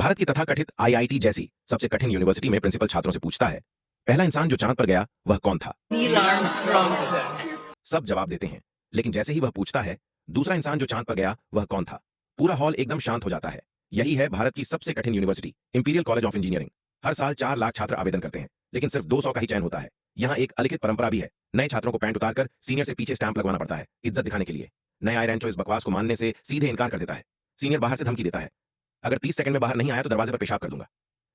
भारत की तथाकथित आईआईटी जैसी सबसे कठिन यूनिवर्सिटी में प्रिंसिपल छात्रों से पूछता है, पहला इंसान जो चांद पर गया वह कौन था? Neil Armstrong sir. सब जवाब देते हैं, लेकिन जैसे ही वह पूछता है, दूसरा इंसान जो चांद पर गया वह कौन था, पूरा हॉल एकदम शांत हो जाता है। यही है भारत की सबसे कठिन university, Imperial College of Engineering. हर साल 4 लाख छात्र आवेदन करते हैं, लेकिन सिर्फ 200 का ही चयन होता है। यहाँ एक अलिखित परंपरा भी है, नए छात्रों को पैंट उतारकर सीनियर से पीछे स्टैंप लगवाना पड़ता है, इज्जत दिखाने के लिए। नया आए रैंचो इस बकवास को मानने से सीधे इनकार कर देता है। सीनियर बाहर से धमकी देता है, अगर 30 सेकंड में बाहर नहीं आया तो दरवाजे पर पेशाब कर दूंगा।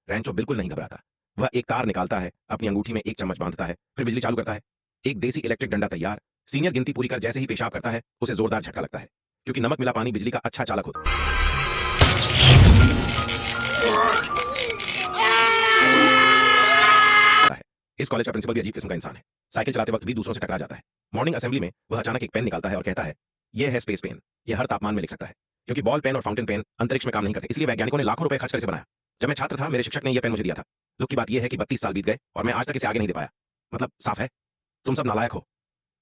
रैंचो बिल्कुल नहीं घबराता। वह एक तार निकालता है, अपनी अंगूठी में एक चम्मच बांधता है, फिर बिजली चालू करता है। एक देसी इलेक्ट्रिक डंडा तैयार। सीनियर गिनती पूरी कर जैसे ही पेशाब करता है, उसे जोरदार झटका लगता है, क्योंकि नमक मिला पानी बिजली का अच्छा चालक होता है। इस कॉलेज का प्रिंसिपल भी अजीब किस्म का इंसान है। साइकिल चलाते वक्त भी दूसरों से टकरा जाता है। मॉर्निंग असेंबली में वह अचानक एक पेन निकालता है और कहता है, यह है स्पेस पेन, यह हर तापमान में लिख सकता है। क्योंकि बॉल पेन और फाउंटेन पेन अंतरिक्ष में काम नहीं करते, इसलिए वैज्ञानिकों ने लाखों रुपए खर्च कर इसे बनाया। जब मैं छात्र था, मेरे शिक्षक ने यह पेन मुझे दिया था। दुख की बात यह है कि 32 साल बीत गए और मैं आज तक इसे आगे नहीं दे पाया। मतलब साफ है, तुम सब नालायक हो।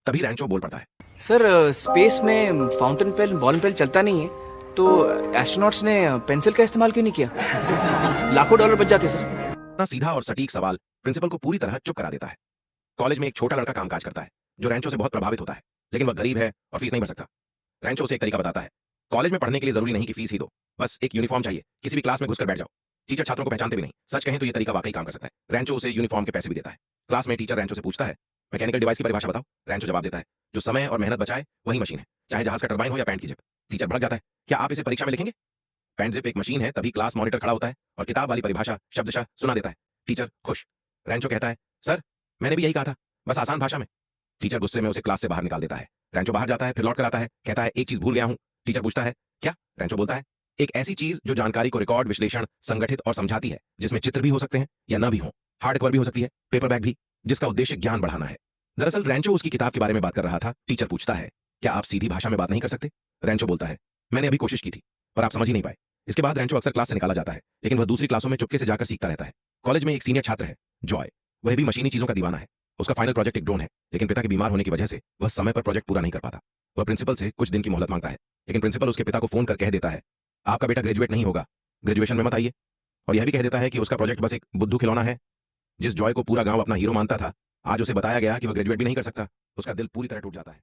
तभी रैंचो बोल पड़ता है, सर स्पेस में फाउंटेन पेन बॉल पेन चलता नहीं है, तो एस्ट्रोनॉट्स ने पेंसिल का इस्तेमाल क्यों नहीं किया? लाखों डॉलर बच जाते सर। इतना सीधा और सटीक सवाल प्रिंसिपल को पूरी तरह चुप करा देता है। कॉलेज में एक छोटा लड़का कामकाज करता है, जो रैंचो से बहुत प्रभावित होता है, लेकिन वह गरीब है और फीस नहीं भर सकता। रैंचो उसे एक तरीका बताता है, कॉलेज में पढ़ने के लिए जरूरी नहीं कि फीस ही दो, बस एक यूनिफॉर्म चाहिए। किसी भी क्लास में घुसकर बैठ जाओ, टीचर छात्रों को पहचानते भी नहीं। सच कहें तो यह तरीका वाकई काम कर सकता है। रैंचो उसे यूनिफॉर्म के पैसे भी देता है। क्लास में टीचर रैंचो से पूछता है, मैकेनिकल डिवाइस की परिभाषा बताओ। रैंचो जवाब देता है, जो समय और मेहनत बचाए वही मशीन है, चाहे जहाज का टरबाइन हो या पैंट की जिप। टीचर भड़क जाता है, क्या आप इसे परीक्षा में लिखेंगे? पैंट जिप एक मशीन है। तभी क्लास मॉनिटर खड़ा होता है और किताब वाली परिभाषा शब्दशः सुना देता है। टीचर खुश। रैंचो कहता है, सर मैंने भी यही कहा था, बस आसान भाषा में। टीचर गुस्से में उसे क्लास से बाहर निकाल देता है। रैंचो बाहर जाता है, फिर लौट कर आता है, कहता है, एक चीज भूल गया हूं। टीचर पूछता है, क्या? रैंचो बोलता है, एक ऐसी चीज जो जानकारी को रिकॉर्ड, विश्लेषण, संगठित और समझाती है, जिसमें चित्र भी हो सकते हैं या न भी हो, हार्ड कवर भी हो सकती है, पेपर बैग भी, जिसका उद्देश्य ज्ञान बढ़ाना है। दरअसल रैंचो उसकी किताब के बारे में बात कर रहा था। टीचर पूछता है, क्या आप सीधी भाषा में बात नहीं कर सकते? रैंचो बोलता है, मैंने अभी कोशिश की थी, पर आप समझ ही नहीं पाए। इसके बाद रैंचो अक्सर क्लास से निकाला जाता है, लेकिन वह दूसरी क्लासों में चुपके से जाकर सीखता रहता है। कॉलेज में एक सीनियर छात्र है, जॉय। वह भी मशीनी चीजों का दीवाना है। उसका फाइनल प्रोजेक्ट एक ड्रोन है, लेकिन पिता के बीमार होने की वजह से वह समय पर प्रोजेक्ट पूरा नहीं कर पाता। वह प्रिंसिपल से कुछ दिन की मोहलत मांगता है, लेकिन प्रिंसिपल उसके पिता को फोन कर कह देता है, आपका बेटा ग्रेजुएट नहीं होगा, ग्रेजुएशन में मत आइए। और यह भी कह देता है कि उसका प्रोजेक्ट बस एक बुद्धू खिलौना है। जिस जॉय को पूरा गांव अपना हीरो मानता था, आज उसे बताया गया कि वह ग्रेजुएट भी नहीं कर सकता। उसका दिल पूरी तरह टूट जाता है।